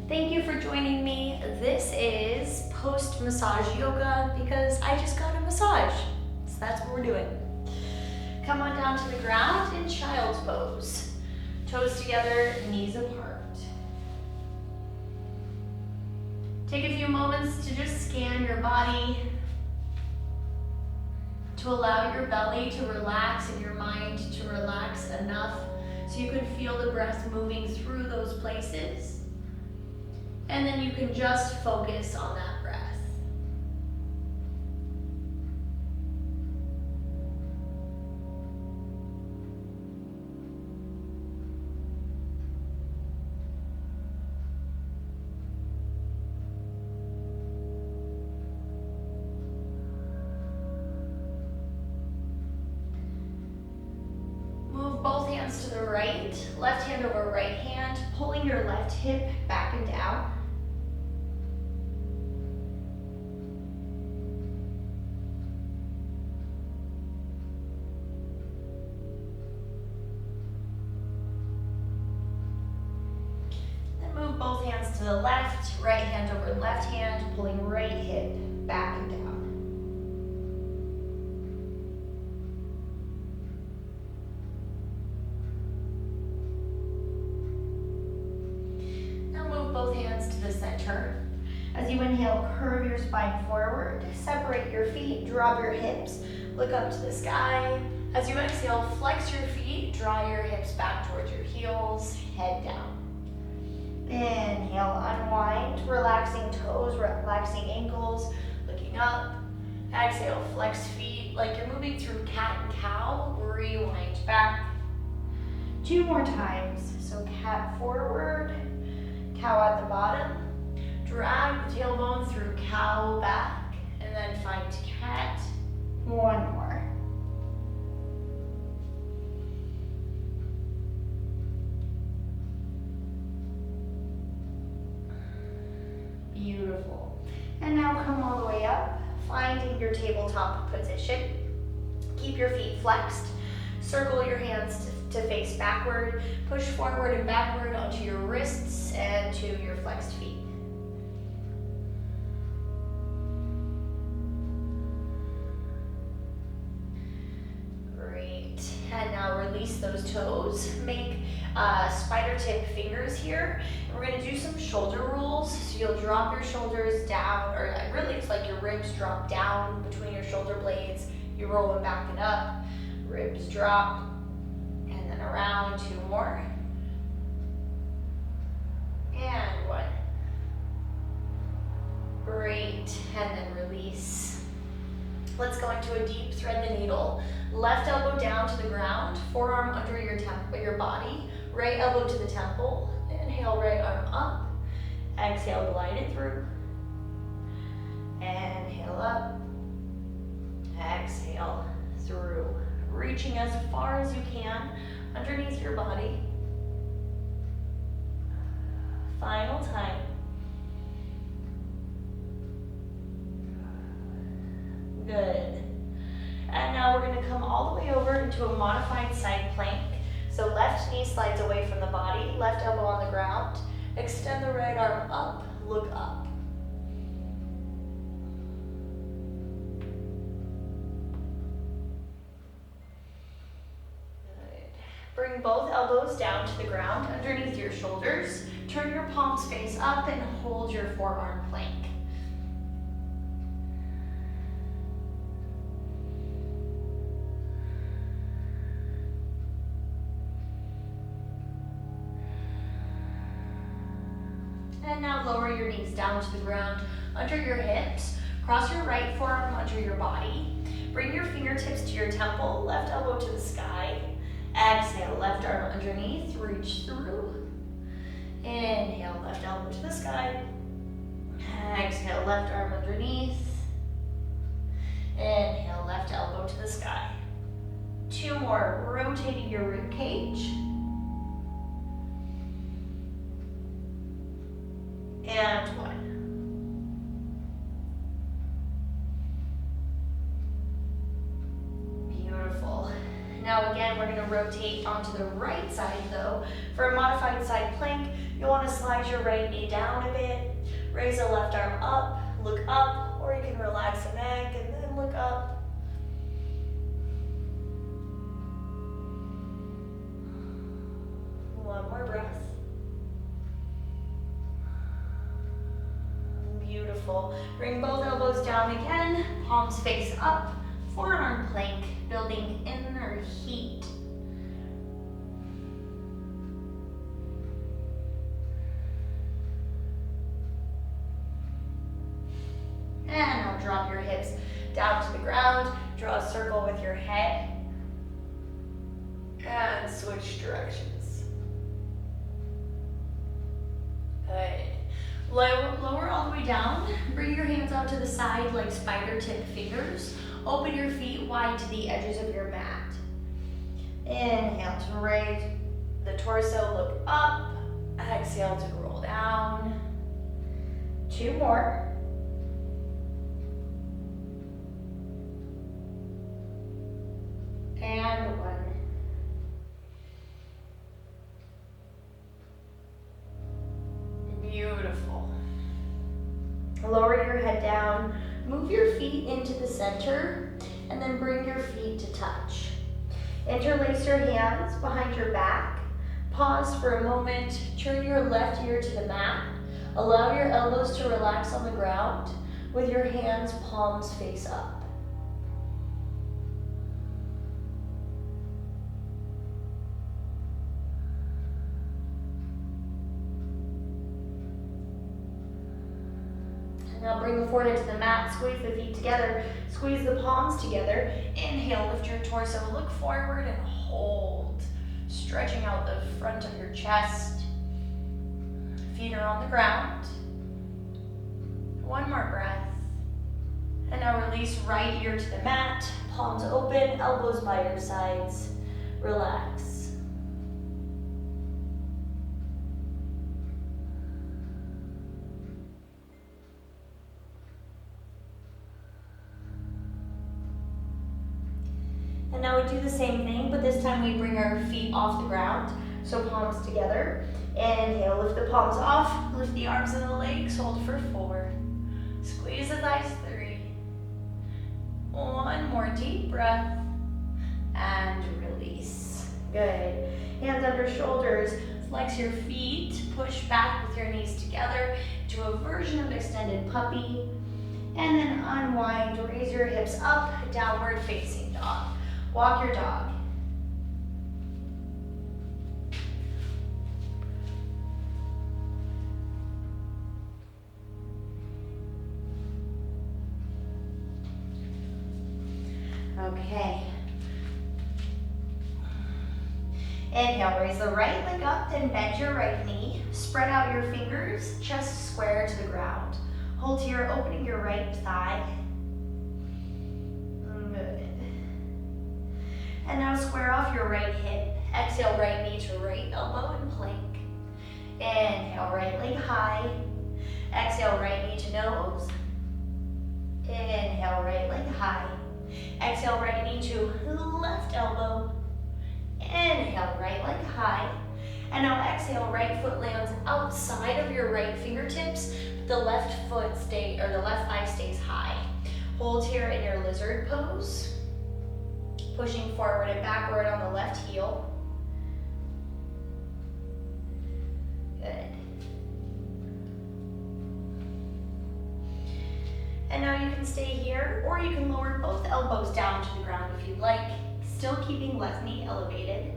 Thank you for joining me. This is post-massage yoga because I just got a massage. So that's what we're doing. Come on down to the ground in child's pose. Toes together, knees apart. Take a few moments to just scan your body, to allow your belly to relax and your mind to relax enough so you can feel the breath moving through those places. And then you can just focus on that breath. Move both hands to the right, left hand over right hand, pulling your left hip back and down. Move both hands to the left, right hand over left hand, pulling right hip back and down. Now move both hands to the center. As you inhale, curve your spine forward, separate your feet, drop your hips, look up to the sky. As you exhale, flex your feet, draw your hips back towards your heels, head down. Inhale, unwind, relaxing toes, relaxing ankles, looking up. Exhale, flex feet like you're moving through cat and cow. Rewind back. 2 more times. So cat forward, cow at the bottom. Drag the tailbone through cow back, and then find cat. 1 more. Beautiful. And now come all the way up, finding your tabletop position. Keep your feet flexed. Circle your hands to face backward. Push forward and backward onto your wrists and to your flexed feet. Great. And now release those toes. Make spider tip fingers here. And we're going to do some shoulder rolls. So you'll drop your shoulders down, or really it's like your ribs drop down between your shoulder blades. You roll them back and up. Ribs drop. And then around. 2 more. And 1. Great. And then release. Let's go into a deep thread the needle. Left elbow down to the ground, forearm under your body, right elbow to the temple. Inhale, right arm up. Exhale, glide it through. Inhale up. Exhale through. Reaching as far as you can underneath your body. Final time. Good. And now we're going to come all the way over into a modified side plank. So left knee slides away from the body, left elbow on the ground. Extend the right arm up, look up. Good. Bring both elbows down to the ground underneath your shoulders. Turn your palms face up and hold your forearm plank. And now lower your knees down to the ground under your hips. Cross your right forearm under your body. Bring your fingertips to your temple, left elbow to the sky. Exhale, left arm underneath, reach through. Inhale, left elbow to the sky. Exhale, left arm underneath. Inhale, left elbow to the sky. 2 more, rotating your rib cage. And 1. Beautiful. Now again, we're going to rotate onto the right side though. For a modified side plank, you'll want to slide slide your right knee down a bit. Raise the left arm up, look up, or you can relax the neck and then look up. One more breath. Beautiful. Bring both elbows down again, palms face up, forearm plank, building inner heat. And now drop your hips down to the ground, draw a circle with your head, and switch directions. Good. Lower all the way down. Bring your hands out to the side like spider tip fingers. Open your feet wide to the edges of your mat. Inhale to raise the torso, look up. Exhale to roll down. 2 more. And 1. Beautiful. Lower your head down, move your feet into the center, and then bring your feet to touch. Interlace your hands behind your back. Pause for a moment, turn your left ear to the mat. Allow your elbows to relax on the ground with your hands palms face up. Now bring the forehead to the mat, squeeze the feet together, squeeze the palms together. Inhale, lift your torso, look forward and hold. Stretching out the front of your chest. Feet are on the ground. 1 more breath. And now release right ear to the mat, palms open, elbows by your sides. Relax. And now we do the same thing, but this time we bring our feet off the ground. So palms together. Inhale, lift the palms off, lift the arms and the legs, hold for 4. Squeeze the thighs, 3. 1 more deep breath. And release. Good. Hands under shoulders, flex your feet, push back with your knees together to a version of extended puppy. And then unwind, raise your hips up, downward facing dog. Walk your dog. Okay. Inhale, raise the right leg up, then bend your right knee. Spread out your fingers, chest square to the ground. Hold here, opening your right thigh. Good. And now square off your right hip. Exhale, right knee to right elbow and plank. Inhale, right leg high. Exhale, right knee to nose. Inhale, right leg high. Exhale, right knee to left elbow. Inhale, right leg high. And now exhale, right foot lands outside of your right fingertips. The left thigh stays high. Hold here in your lizard pose. Pushing forward and backward on the left heel. Good. And now you can stay here, or you can lower both elbows down to the ground if you'd like, still keeping left knee elevated.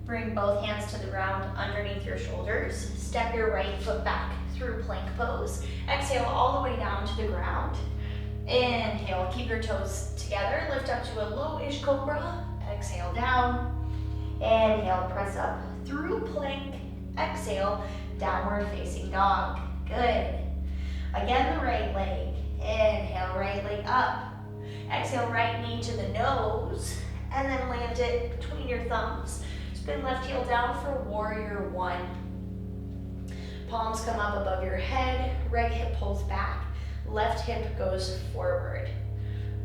Bring both hands to the ground underneath your shoulders. Step your right foot back through plank pose. Exhale all the way down to the ground. Inhale, keep your toes together. Lift up to a low-ish cobra. Exhale down. Inhale, press up through plank. Exhale, downward facing dog. Good. Again, the right leg. Inhale, right leg up. Exhale, right knee to the nose. And then land it between your thumbs. Spin left heel down for warrior 1. Palms come up above your head, right hip pulls back, left hip goes forward.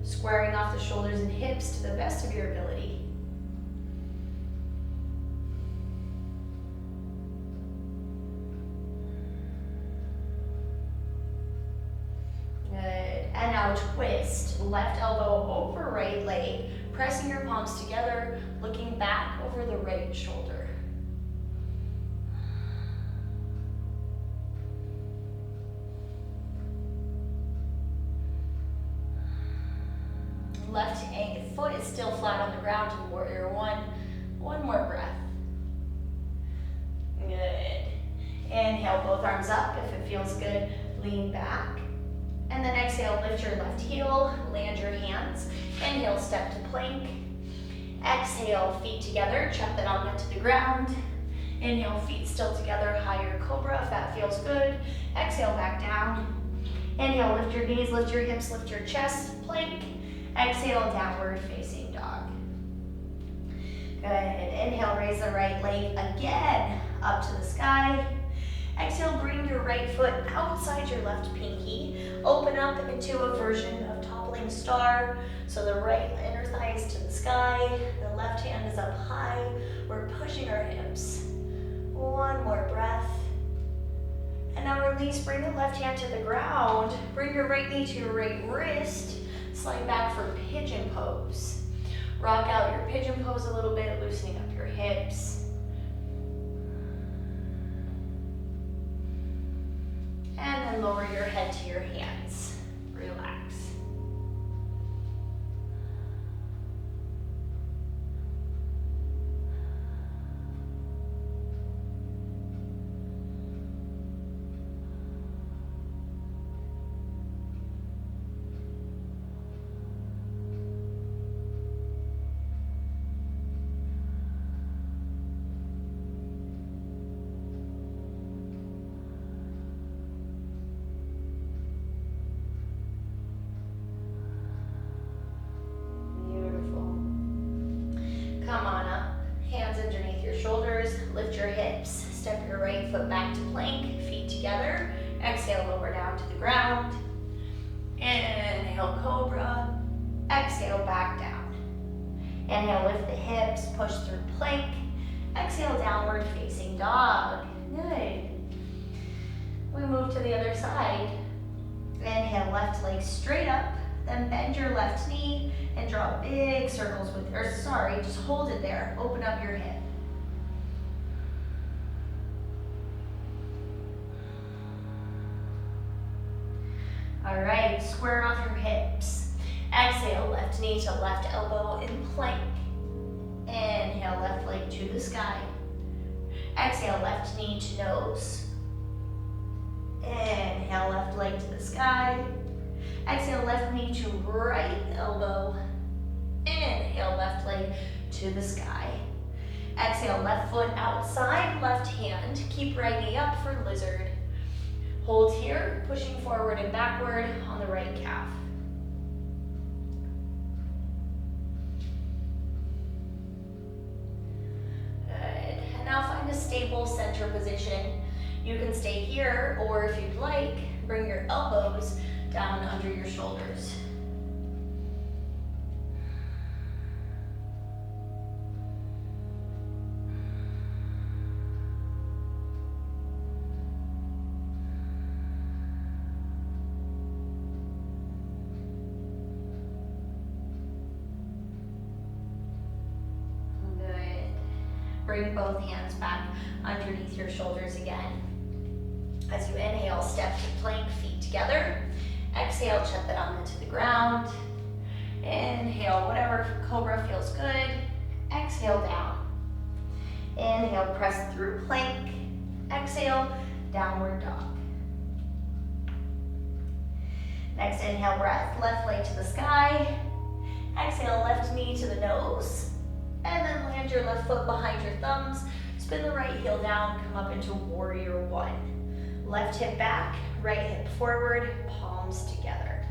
Squaring off the shoulders and hips to the best of your ability. Good. And now twist. Left elbow over right leg, pressing your palms together, looking back over the right shoulder. Left foot is still flat on the ground in warrior one. One more breath. Good. Inhale, both arms up. If it feels good, lean back. And then exhale, lift your left heel, land your hands. Inhale, step to plank. Exhale, feet together, chuck that on to the ground. Inhale, feet still together, higher cobra if that feels good. Exhale, back down. Inhale, lift your knees, lift your hips, lift your chest, plank. Exhale, downward facing dog. Good. Inhale, raise the right leg again up to the sky. Exhale, bring your right foot outside your left pinky. Open up into a version of toppling star. So the right inner thigh is to the sky. The left hand is up high. We're pushing our hips. One more breath. And now release, bring the left hand to the ground. Bring your right knee to your right wrist. Slide back for pigeon pose. Rock out your pigeon pose a little bit, loosening up your hips. And then lower your head to your hands. Relax. Come on up, hands underneath your shoulders, lift your hips, step your right foot back to plank, feet together, exhale, lower down to the ground, inhale, cobra, exhale, back down, inhale, lift the hips, push through plank, exhale, downward facing dog, good, we move to the other side, inhale, left leg straight up, then bend your left knee and draw big circles with, just hold it there. Open up your hip. All right, square off your hips. Exhale, left knee to left elbow in plank. Inhale, left leg to the sky. Exhale, left knee to nose. Inhale, left leg to the sky. Exhale, left knee to right elbow. Inhale, left leg to the sky. Exhale, left foot outside, left hand. Keep right knee up for lizard. Hold here, pushing forward and backward on the right calf. Good. And now find a stable center position. You can stay here, or if you'd like, bring your elbows down under your shoulders. Good. Bring both hands back underneath your shoulders again. As you inhale, step to plank, feet together. Exhale, chuck that on into the ground. Inhale, whatever cobra feels good. Exhale, down. Inhale, press through plank. Exhale, downward dog. Next inhale, breath, left leg to the sky. Exhale, left knee to the nose. And then land your left foot behind your thumbs. Spin the right heel down, come up into warrior one. Left hip back, right hip forward, palms together.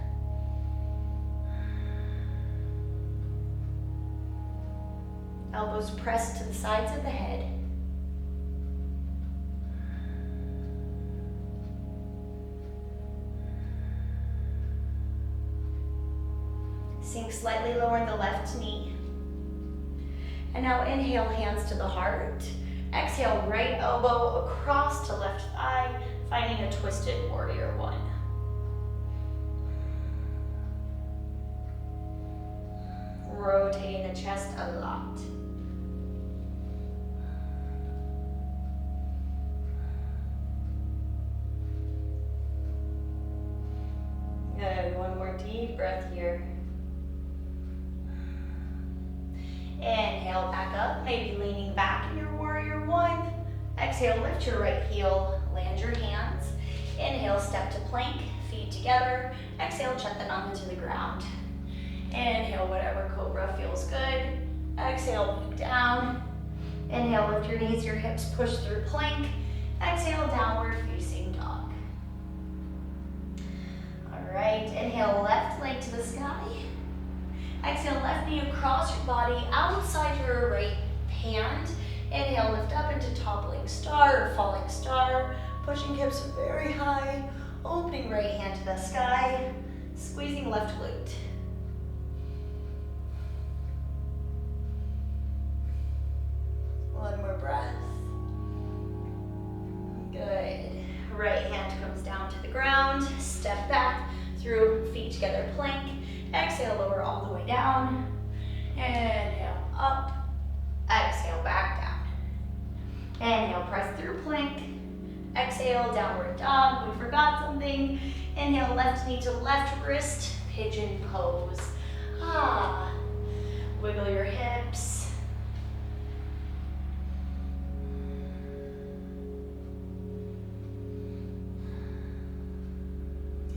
Elbows pressed to the sides of the head. Sink slightly lower in the left knee. And now inhale, hands to the heart. Exhale, right elbow across to left thigh, finding a twisted warrior one. Rotating the chest a lot. Good, one more deep breath here. Inhale, back up, maybe leaning back in your warrior one. Exhale, lift your right heel, land your hands. Inhale, step to plank, feet together. Exhale, chuck the nong into the ground. Inhale, whatever cobra feels good. Exhale, look down. Inhale, lift your knees, your hips, push through plank. Exhale, downward facing dog. All right, inhale, left leg to the sky. Exhale, left knee across your body, outside your right hand. Inhale, lift up into toppling star or falling star. Pushing hips very high. Opening right hand to the sky. Squeezing left glute. One more breath. Good. Right hand comes down to the ground. Step back through feet together plank. Exhale, lower all the way down. Inhale, up. Exhale, back down. Inhale, press through plank. Exhale, downward dog. We forgot something. Inhale, left knee to left wrist, pigeon pose. Wiggle your hips.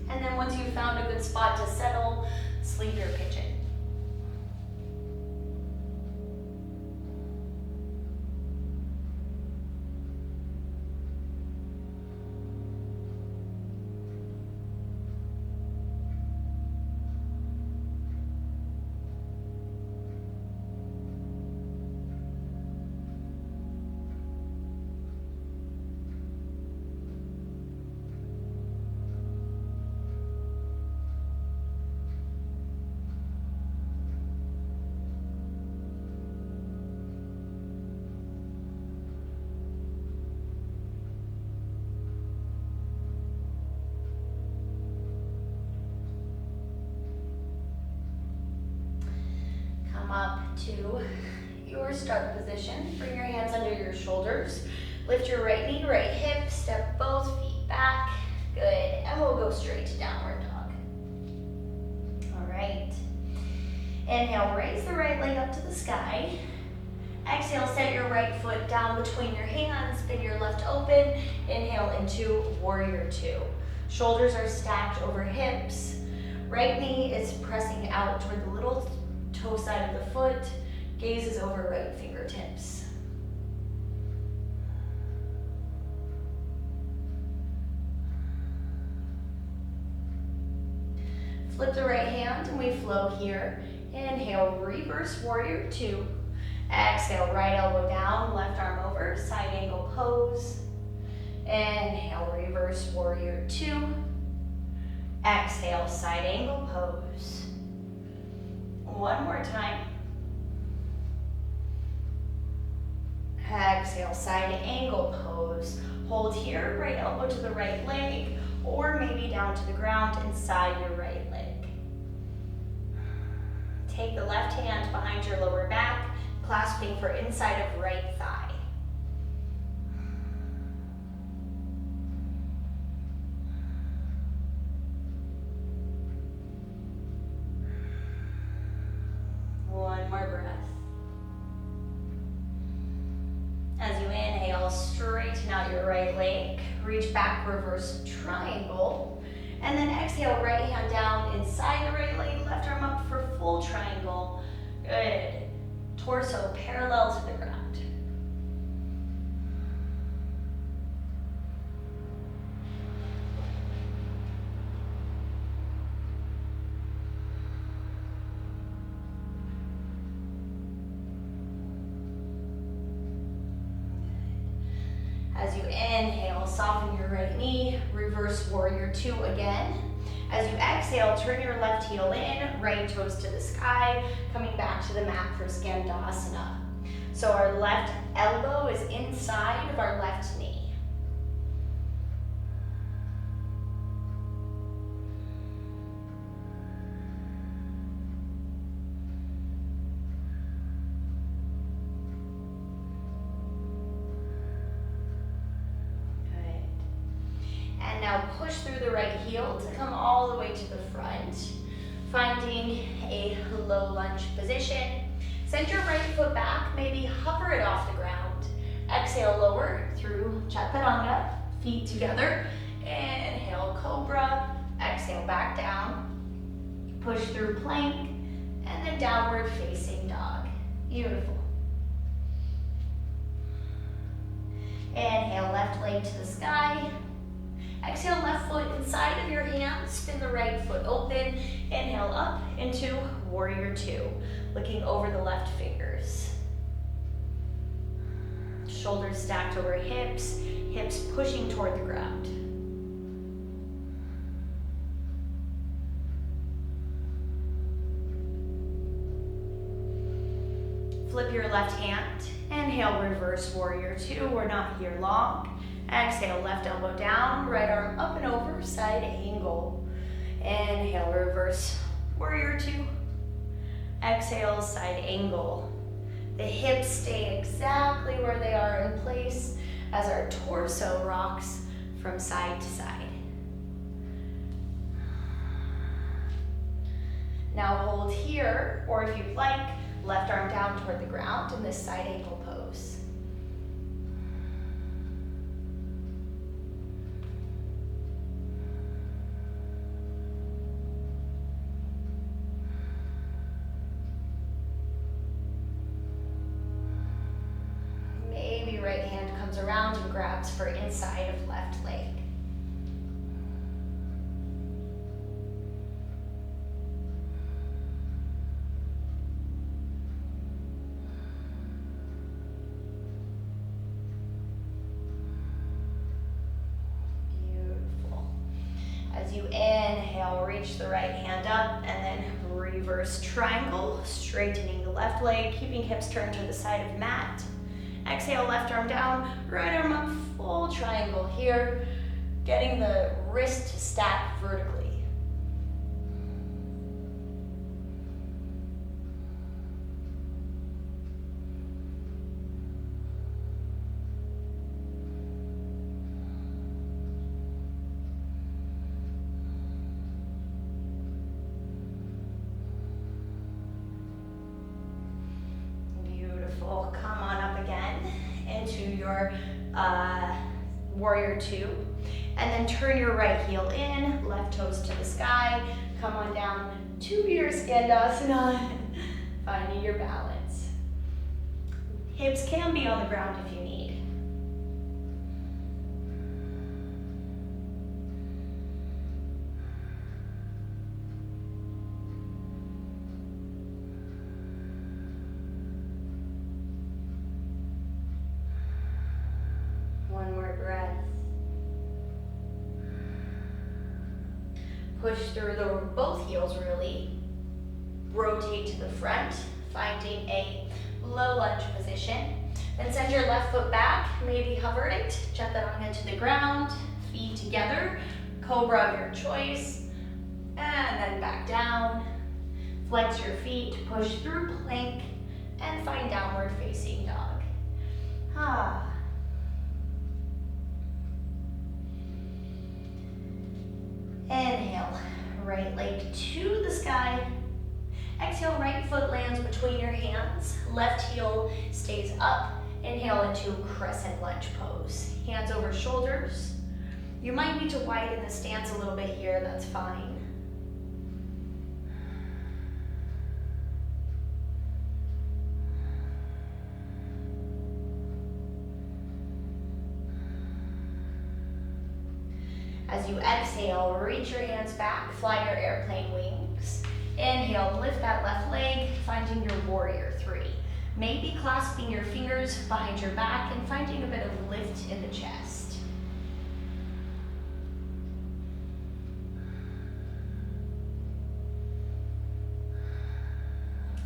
And then once you've found a good spot to settle, sleep your pigeon. Up to your start position. Bring your hands under your shoulders. Lift your right knee, right hip. Step both feet back. Good. And we'll go straight to downward dog. All right. Inhale, raise the right leg up to the sky. Exhale, set your right foot down between your hands. Spin your left open. Inhale into warrior two. Shoulders are stacked over hips. Right knee is pressing out toward the little toe side of the foot, gaze is over right fingertips. Flip the right hand and we flow here. Inhale, reverse warrior two. Exhale, right elbow down, left arm over, side angle pose. Inhale, reverse warrior two. Exhale, side angle pose. One more time. Exhale, side angle pose. Hold here, right elbow to the right leg, or maybe down to the ground inside your right leg. Take the left hand behind your lower back, clasping for inside of right thigh. One more breath. As you inhale, straighten out your right leg. Reach back, reverse triangle. And then exhale, right hand down inside the right leg, left arm up for full triangle. Good. Torso parallel to the ground. As you inhale, soften your right knee, reverse warrior two again. As you exhale, turn your left heel in, right toes to the sky, coming back to the mat for Skandasana. So our left elbow is inside of our left knee. Now push through the right heel to come all the way to the front, finding a low lunge position. Send your right foot back, maybe hover it off the ground. Exhale, lower through Chaturanga, feet together. Inhale, cobra. Exhale, back down. Push through plank, and then downward facing dog. Beautiful. Inhale, left leg to the sky. Exhale, left foot inside of your hands, spin the right foot open. Inhale up into warrior two, looking over the left fingers. Shoulders stacked over hips, hips pushing toward the ground. Flip your left hand. Inhale, reverse warrior two. We're not here long. Exhale, left elbow down, right arm up and over, side angle. Inhale, reverse warrior two. Exhale, side angle. The hips stay exactly where they are in place as our torso rocks from side to side. Now hold here, or if you'd like, left arm down toward the ground in this side angle pose. Right hand comes around and grabs for inside of left leg. Beautiful. As you inhale, reach the right hand up and then reverse triangle, straightening the left leg, keeping hips turned to the side of mat. Exhale, left arm down, right arm up, full triangle here, getting the wrist to stack vertically. Beautiful. Come on up again into your warrior two. And then turn your right heel in, left toes to the sky. Come on down to your Skandasana, finding your balance. Hips can be on the ground if you need. One more breath. Push through both heels really. Rotate to the front, finding a low lunge position. Then send your left foot back, maybe hover it, chaturanga to the ground, feet together, cobra of your choice, and then back down. Flex your feet, push through plank, and find downward facing dog. Inhale, right leg to the sky. Exhale, right foot lands between your hands. Left heel stays up. Inhale into crescent lunge pose. Hands over shoulders. You might need to widen the stance a little bit here, that's fine. As you exhale, reach your hands back, fly your airplane wings. Inhale, lift that left leg, finding your warrior three. Maybe clasping your fingers behind your back and finding a bit of lift in the chest.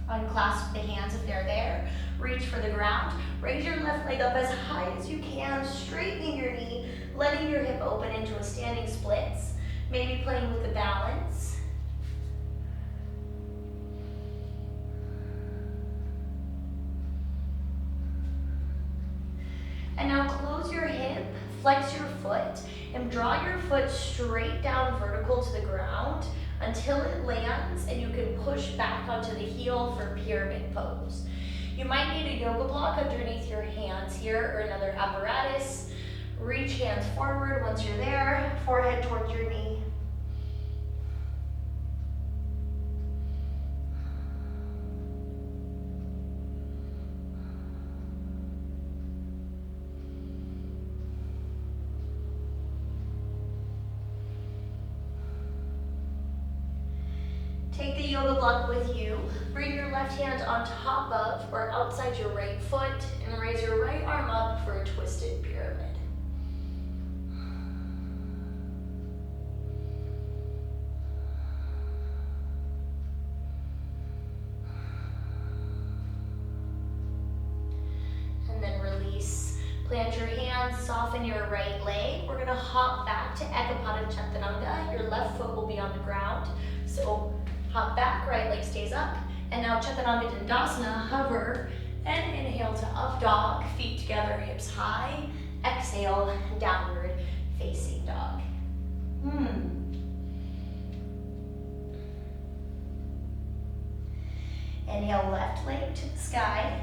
Unclasp the hands if they're there. Reach for the ground. Raise your left leg up as high as you can, straightening your knee, letting your hip open into a standing splits. Maybe playing with the balance. And now close your hip, flex your foot, and draw your foot straight down vertical to the ground until it lands and you can push back onto the heel for pyramid pose. You might need a yoga block underneath your hands here or another apparatus. Reach hands forward once you're there, forehead towards your knee. Take the yoga block with you. Bring your left hand on top of or outside your right foot and raise your right arm up for a twisted pyramid. And then release. Plant your hands, soften your right leg. We're gonna hop back to Ekapada Chaturanga. Your left foot will be on the ground. So hop back, right leg stays up. And now Chaturanga Dandasana, hover, and inhale to up dog, feet together, hips high. Exhale, downward facing dog. Inhale, left leg to the sky.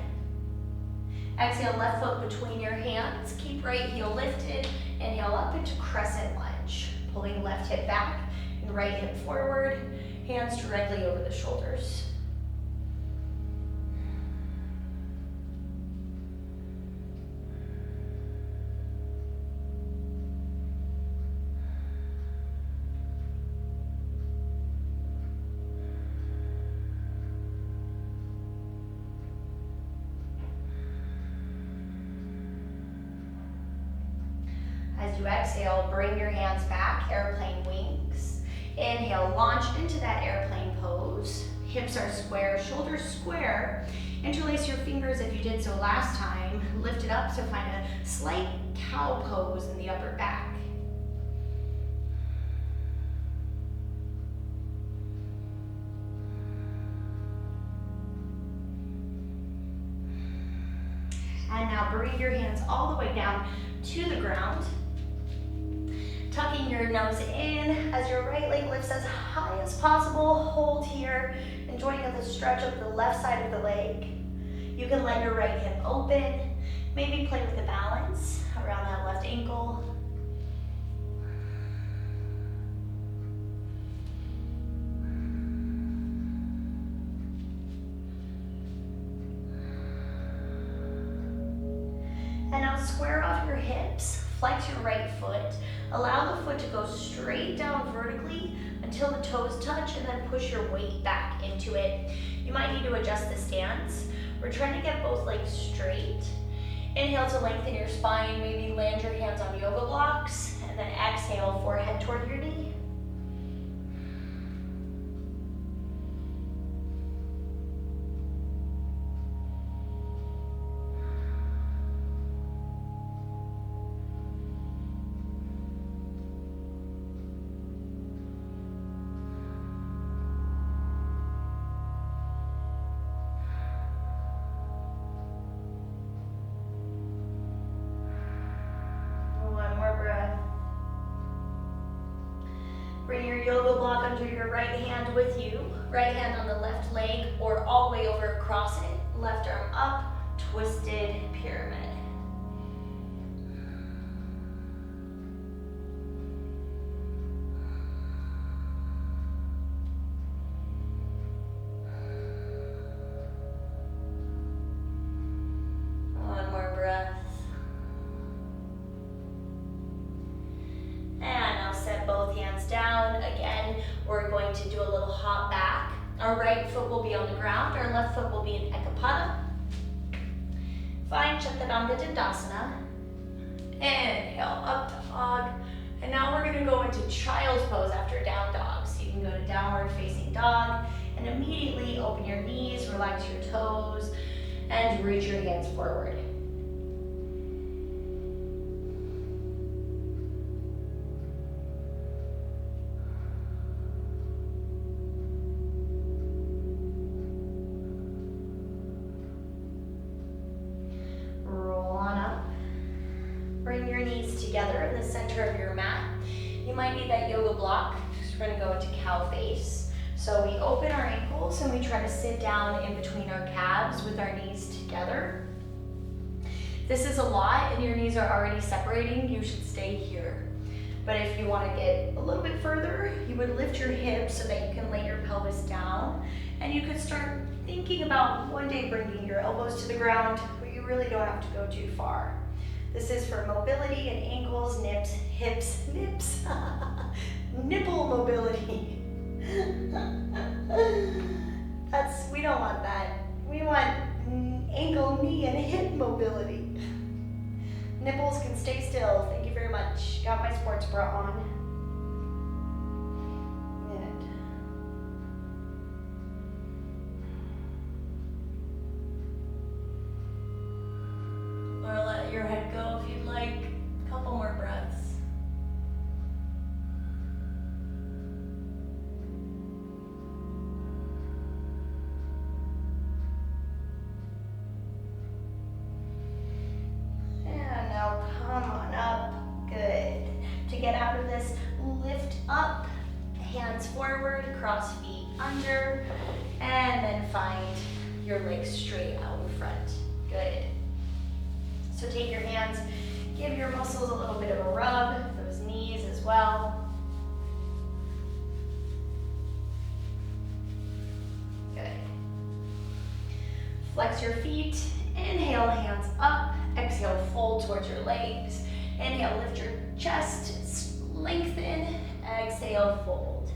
Exhale, left foot between your hands. Keep right heel lifted. Inhale up into crescent lunge. Pulling left hip back and right hip forward. Hands directly over the shoulders. As you exhale, bring your hands back, airplane wings. Inhale, launch into that airplane pose. Hips are square, shoulders square. Interlace your fingers if you did so last time. Lift it up to find a slight cow pose in the upper back. And now bring your hands all the way down to the ground. Tucking your nose in as your right leg lifts as high as possible. Hold here, enjoying the stretch of the left side of the leg. You can let your right hip open. Maybe play with the balance around that left ankle. And now square off your hips, flex your right foot. Allow the foot to go straight down vertically until the toes touch and then push your weight back into it. You might need to adjust the stance. We're trying to get both legs straight. Inhale to lengthen your spine, maybe land your hands on yoga blocks, and then exhale, forehead toward your knee. Bring your yoga block under your right hand with you. Right hand on the left leg or all the way over across it. Left arm up, twisted pyramid. One more breath. And now set both hands down. Again, we're going to do a little hop back. Our right foot will be on the ground. Our left foot will be in Ekapada. Find Chaturanga Dandasana. Inhale, up dog. And now we're going to go into child's pose after down dog. So you can go to downward facing dog. And And immediately open your knees, relax your toes, and reach your hands forward. Roll on up. Bring your knees together in the center of your mat. You might need that yoga block, because we're going to go into cow face. So we open our ankles and we try to sit down in between our calves with our knees together. If this is a lot and your knees are already separating, you should stay here. But if you want to get a little bit further, you would lift your hips so that you can lay your pelvis down. And you could start thinking about one day bringing your elbows to the ground, but you really don't have to go too far. This is for mobility and ankles, hips, nipple mobility. We don't want that. We want ankle, knee, and hip mobility. Nipples can stay still. Thank you very much. Got my sports bra on. Or let your head go if you'd like. A couple more breaths. Come on up. Good. To get out of this, lift up, hands forward, cross feet under, and then find your legs straight out in front. Good. So take your hands, give your muscles a little bit of a rub, those knees as well. Good. Flex your feet, inhale, hands up. Exhale, fold towards your legs. Inhale, lift your chest, lengthen. Exhale, fold.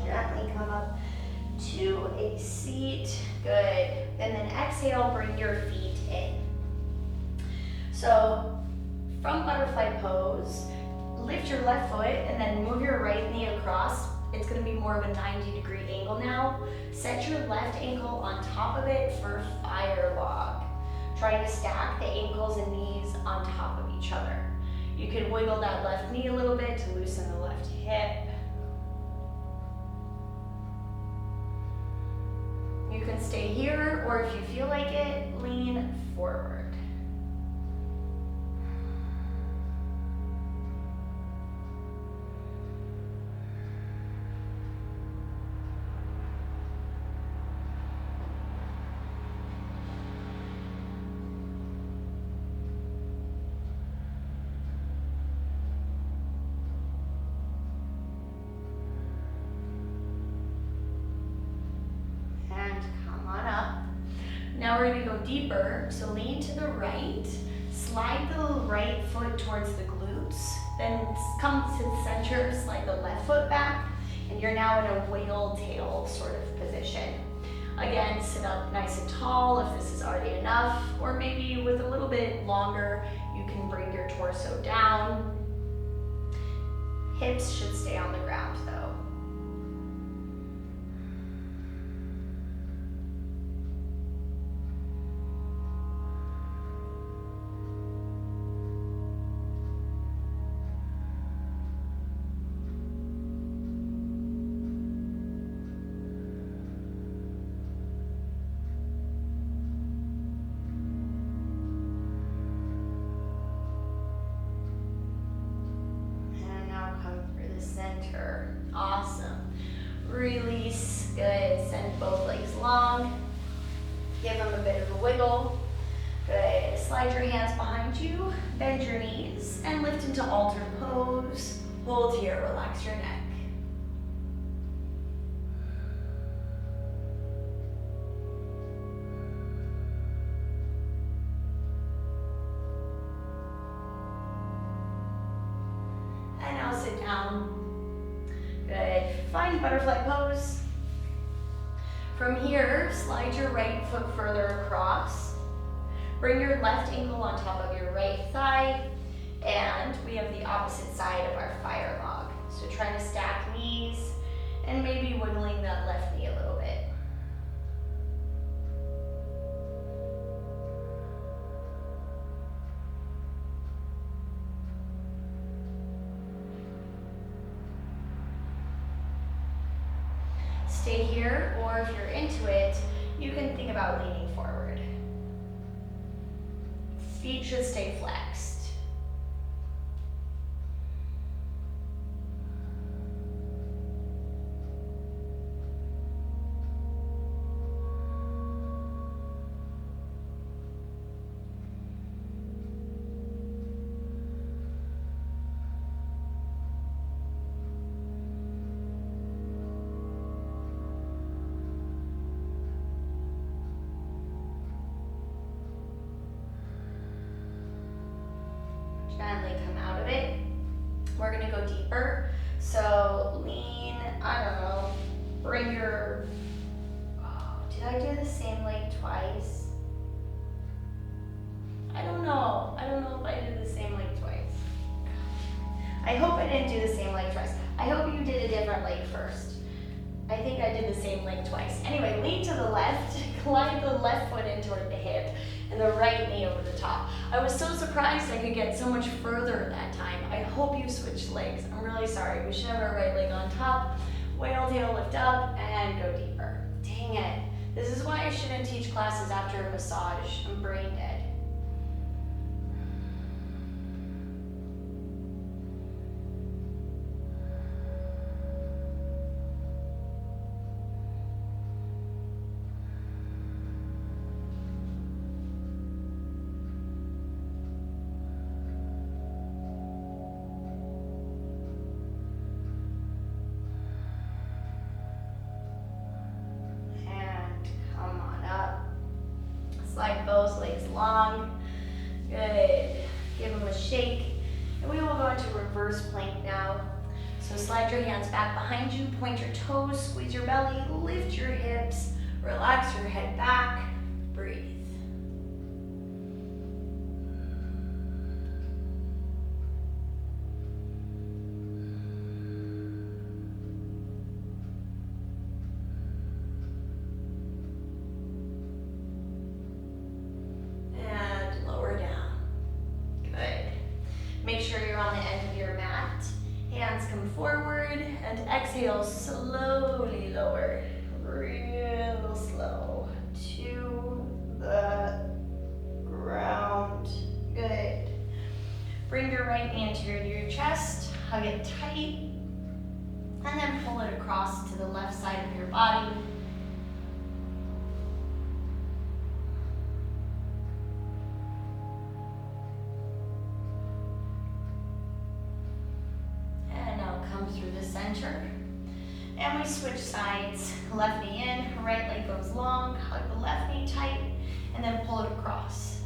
Gently come up to a seat. Good. And then exhale, bring your feet in. So from butterfly pose, lift your left foot and then move your right knee across. It's going to be more of a 90-degree angle now. Set your left ankle on top of it for firelog. Trying to stack the ankles and knees on top of each other. You can wiggle that left knee a little bit to loosen the left hip. You can stay here, or if you feel like it, lean forward. Now we're going to go deeper, so lean to the right, slide the right foot towards the glutes, then come to the center, slide the left foot back, and you're now in a whale tail sort of position. Again, sit up nice and tall if this is already enough, or maybe with a little bit longer, you can bring your torso down. Hips should stay on the ground though. Center. Awesome. Release. Good. Send both legs long. Give them a bit of a wiggle. Good. Slide your hands behind you. Bend your knees and lift into altar pose. Hold here. Relax your neck. And butterfly pose. From here, slide your right foot further across. Bring your left ankle on top of your right thigh. And we have the opposite side of our fire log. So try to stack knees and maybe wiggling that left knee a little bit. Stay here, or if you're into it, you can think about leaning forward. Feet should stay flexed. Gently come out of it. We're gonna go deeper. So lean, I don't know, bring your, did I do the same leg twice? I don't know if I did the same leg twice. I hope I didn't do the same leg twice. I hope you did a different leg first. I think I did the same leg twice. Anyway, lean to the left, glide the left foot in toward the hip, and the right knee over the top. I was so surprised I could get so much further that time. I hope you switched legs. I'm really sorry. We should have our right leg on top, whale tail lift up, and go deeper. Dang it. This is why I shouldn't teach classes after a massage. I'm brain dead. Slide those legs long. Good. Give them a shake. And we will go into reverse plank now. So slide your hands back behind you, point your toes, squeeze your belly, lift your hips, relax your head back, breathe. Make sure you're on the end of your mat. Hands come forward and exhale, slowly lower, real slow to the ground. Good. Bring your right knee into your chest, hug it tight, and then pull it across to the left side of your body. Through the center, and we switch sides. Left knee in, right leg goes long, hug the left knee tight, and then pull it across.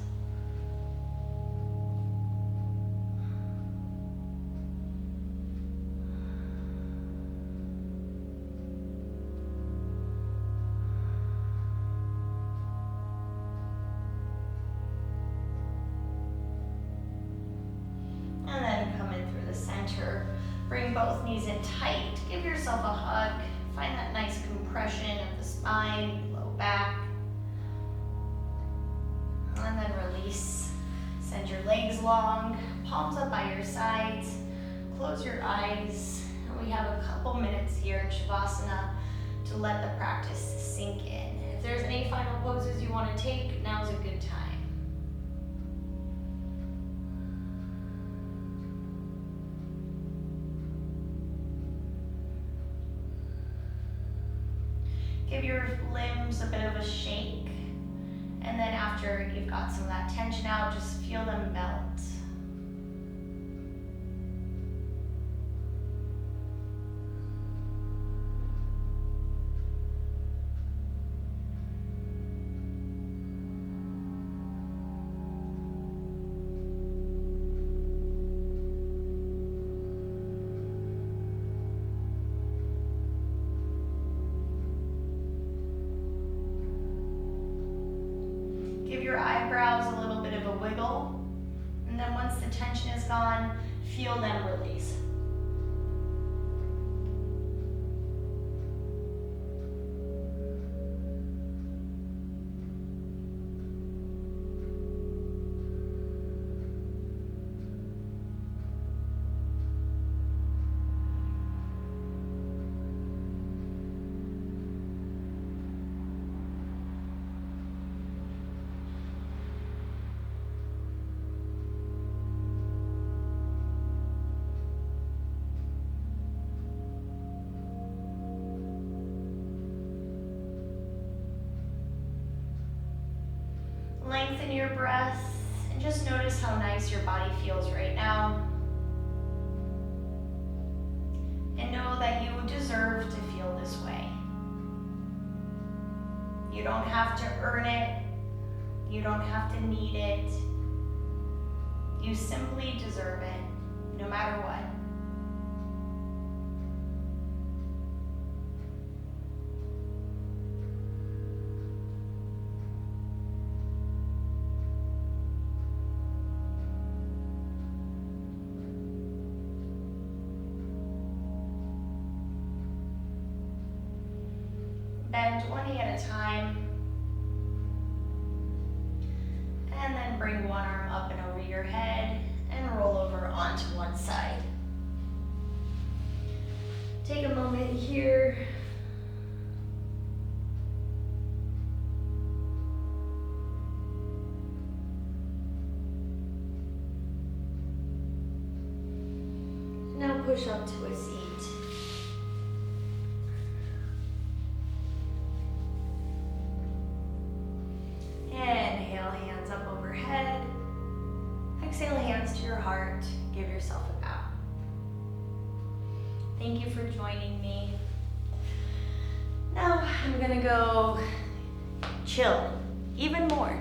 And then come in through the center. Bring both knees in tight. Give yourself a hug. Find that nice compression of the spine, low back. And then release. Send your legs long, palms up by your sides. Close your eyes. And we have a couple minutes here in Savasana to let the practice sink in. If there's any final poses you want to take, now's a good time. Give your limbs a bit of a shake, and then after you've got some of that tension out, just feel them melt. Give your eyebrows a little bit of a wiggle. And then once the tension is gone, feel them release. Lengthen your breath and just notice how nice your body feels right now. And know that you deserve to feel this way. You don't have to earn it. You don't have to need it. You simply deserve it, no matter what. Bend one knee at a time. And then bring one arm up and over your head and roll over onto one side. Take a moment here. Now push up to a seat. Inhale, hands up overhead. Exhale, hands to your heart. Give yourself a bow. Thank you for joining me. Now I'm gonna go chill even more.